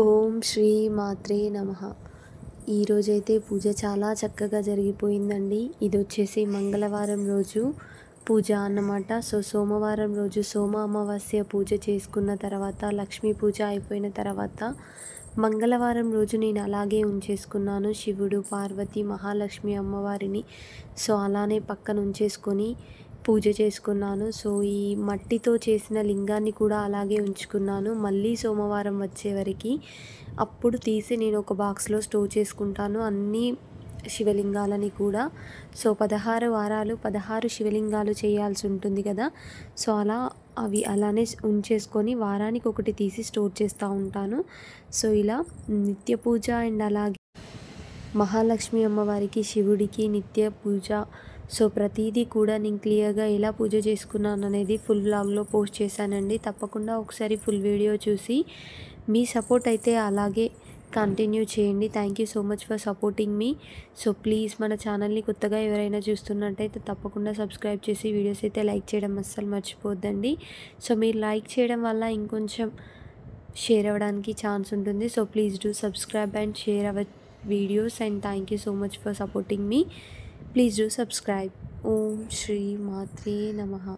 ఓం శ్రీ మాత్రే నమః. ఈరోజైతే పూజ చాలా చక్కగా జరిగిపోయిందండి. ఇది వచ్చేసి మంగళవారం రోజు పూజ అన్నమాట. సోమవారం రోజు సోమ అమావాస్య పూజ చేసుకున్న తర్వాత, లక్ష్మీ పూజ అయిపోయిన తర్వాత మంగళవారం రోజు నేను అలాగే ఉంచేసుకున్నాను. శివుడు, పార్వతి, మహాలక్ష్మి అమ్మవారిని అలానే పక్కన ఉంచేసుకొని పూజ చేసుకున్నాను. ఈ మట్టితో చేసిన లింగాన్ని కూడా అలాగే ఉంచుకున్నాను. మళ్ళీ సోమవారం వచ్చేవరికి అప్పుడు తీసి నేను ఒక బాక్స్లో స్టోర్ చేసుకుంటాను అన్ని శివలింగాలని కూడా. 16 వారాలు 16 శివలింగాలు చేయాల్సి ఉంటుంది కదా. అలా అవి అలానే ఉంచేసుకొని వారానికి ఒకటి తీసి స్టోర్ చేస్తూ ఉంటాను. ఇలా నిత్య పూజ అండ్ అలాగే మహాలక్ష్మి అమ్మవారికి, శివుడికి నిత్య పూజ. ప్రతీదీ కూడా నేను క్లియర్గా ఎలా పూజ చేసుకున్నాను అనేది ఫుల్ వ్లాగ్లో పోస్ట్ చేశానండి. తప్పకుండా ఒకసారి ఫుల్ వీడియో చూసి మీ సపోర్ట్ అయితే అలాగే కంటిన్యూ చేయండి. Thank you so much for supporting me. Please మన ఛానల్ని కొత్తగా ఎవరైనా చూస్తున్నట్టయితే తప్పకుండా సబ్స్క్రైబ్ చేసి వీడియోస్ అయితే లైక్ చేయడం అస్సలు మర్చిపోద్దండి. మీరు లైక్ చేయడం వల్ల ఇంకొంచెం షేర్ అవ్వడానికి ఛాన్స్ ఉంటుంది. Please do subscribe and share our videos and thank you so much for supporting me. Please do subscribe. Om Shri Matre Namaha.